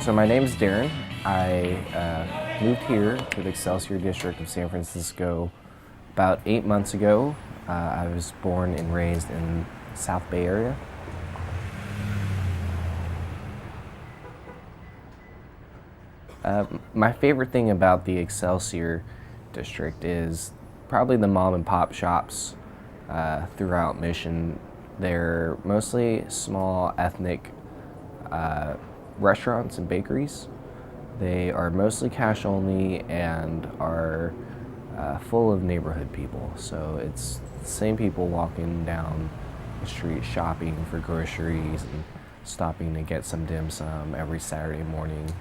So my name is Darren. I moved here to the Excelsior district of San Francisco about 8 months ago. I was born and raised in the South Bay area. My favorite thing about the Excelsior district is probably the mom and pop shops throughout Mission. They're mostly small ethnic restaurants and bakeries. They are mostly cash only and are full of neighborhood people. So it's the same people walking down the street shopping for groceries and stopping to get some dim sum every Saturday morning.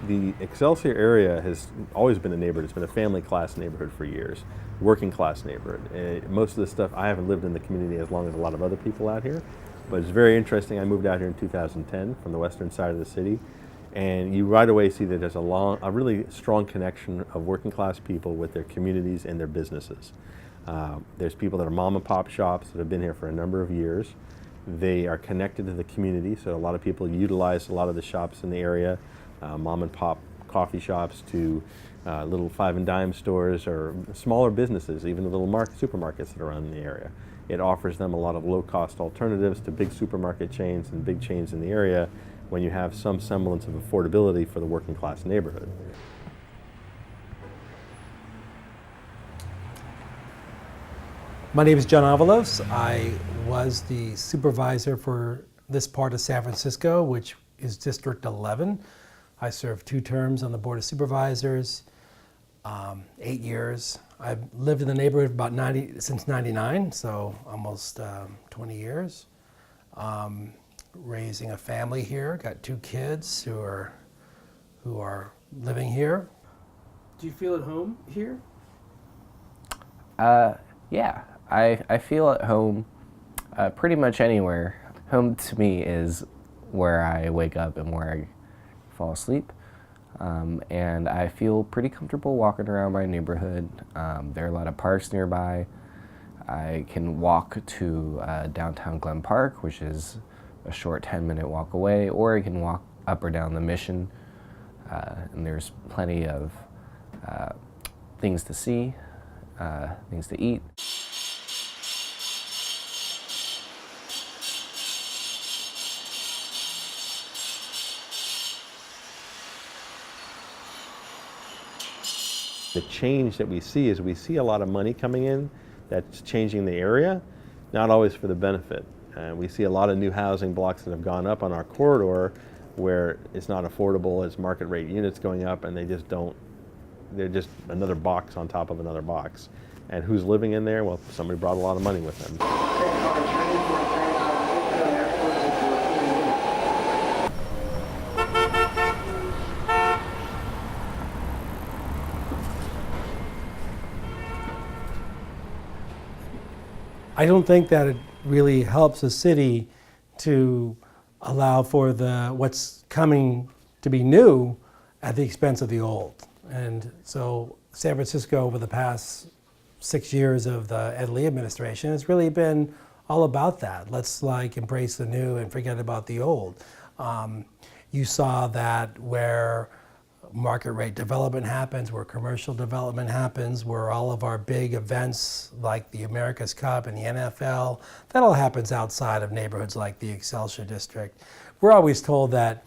The Excelsior area has always been a neighborhood. It's been a family class neighborhood for years, working class neighborhood. Most of the stuff, I haven't lived in the community as long as a lot of other people out here, but it's very interesting. I moved out here in 2010 from the western side of the city, and you right away see that there's a really strong connection of working class people with their communities and their businesses. There's people that are mom and pop shops that have been here for a number of years. They are connected to the community, so a lot of people utilize a lot of the shops in the area. Mom and pop coffee shops to little five and dime stores or smaller businesses, even the little supermarkets that are around the area. It offers them a lot of low-cost alternatives to big supermarket chains and big chains in the area when you have some semblance of affordability for the working class neighborhood. My name is John Avalos. I was the supervisor for this part of San Francisco, which is District 11. I served 2 terms on the Board of Supervisors, 8 years. I've lived in the neighborhood since 99, so almost 20 years. Raising a family here, got 2 kids who are living here. Do you feel at home here? Yeah, I feel at home pretty much anywhere. Home to me is where I wake up and where I fall asleep, and I feel pretty comfortable walking around my neighborhood. There are a lot of parks nearby. I can walk to downtown Glen Park, which is a short 10-minute walk away, or I can walk up or down the Mission, and there's plenty of things to see, things to eat. The change that we see is we see a lot of money coming in that's changing the area, not always for the benefit. We see a lot of new housing blocks that have gone up on our corridor where it's not affordable as market rate units going up, and they're just another box on top of another box. And who's living in there? Well, somebody brought a lot of money with them. I don't think that it really helps a city to allow for what's coming to be new at the expense of the old. And so San Francisco, over the past 6 years of the Ed Lee administration, has really been all about that. Let's embrace the new and forget about the old. You saw that where market rate development happens, where commercial development happens, where all of our big events like the America's Cup and the NFL, that all happens outside of neighborhoods like the Excelsior district. We're always told that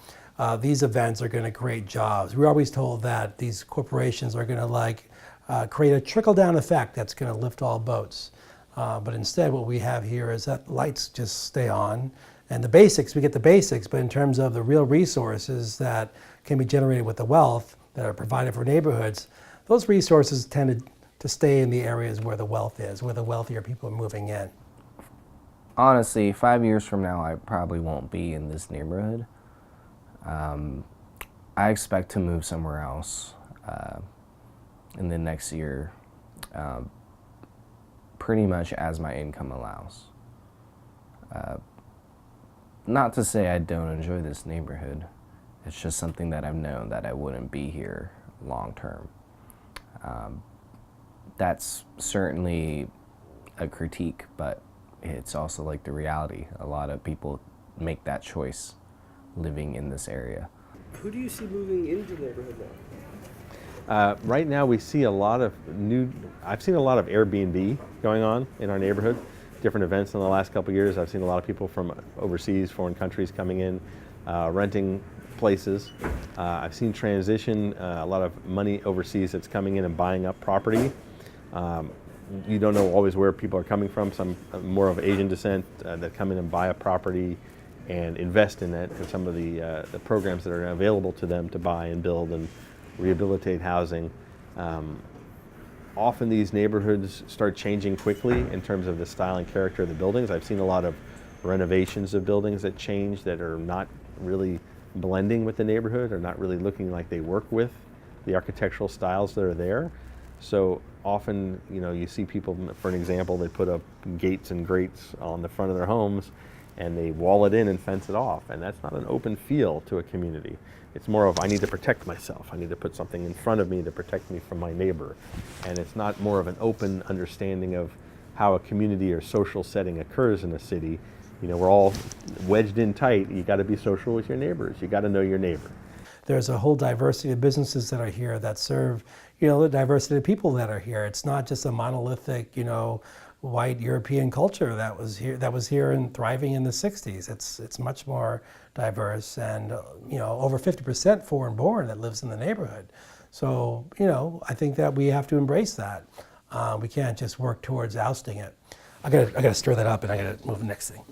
these events are going to create jobs. We're always told that these corporations are going to create a trickle-down effect that's going to lift all boats. But instead what we have here is that lights just stay on. And the basics, we get the basics, but in terms of the real resources that can be generated with the wealth that are provided for neighborhoods, those resources tended to stay in the areas where the wealth is, where the wealthier people are moving in. Honestly, 5 years from now, I probably won't be in this neighborhood. I expect to move somewhere else in the next year, pretty much as my income allows. Not to say I don't enjoy this neighborhood. It's just something that I've known that I wouldn't be here long term. That's certainly a critique, but it's also like the reality. A lot of people make that choice living in this area. Who do you see moving into the neighborhood now? Right now we see a lot of I've seen a lot of Airbnb going on in our neighborhood, different events in the last couple of years. I've seen a lot of people from overseas, foreign countries coming in, renting places. I've seen transition, a lot of money overseas that's coming in and buying up property. You don't know always where people are coming from. Some more of Asian descent that come in and buy a property and invest in it, and some of the programs that are available to them to buy and build and rehabilitate housing. Often these neighborhoods start changing quickly in terms of the style and character of the buildings. I've seen a lot of renovations of buildings that change, that are not really blending with the neighborhood, or not really looking like they work with the architectural styles that are there. So often, you see people, for an example, they put up gates and grates on the front of their homes and they wall it in and fence it off, and that's not an open feel to a community. It's more of, I need to protect myself. I need to put something in front of me to protect me from my neighbor. And it's not more of an open understanding of how a community or social setting occurs in a city. We're all wedged in tight. You got to be social with your neighbors. You got to know your neighbor. There's a whole diversity of businesses that are here that serve, the diversity of people that are here. It's not just a monolithic, white European culture that was here and thriving in the 60s. It's much more diverse, and over 50% foreign born that lives in the neighborhood. So I think that we have to embrace that. We can't just work towards ousting it. I gotta stir that up, and I gotta move to the next thing.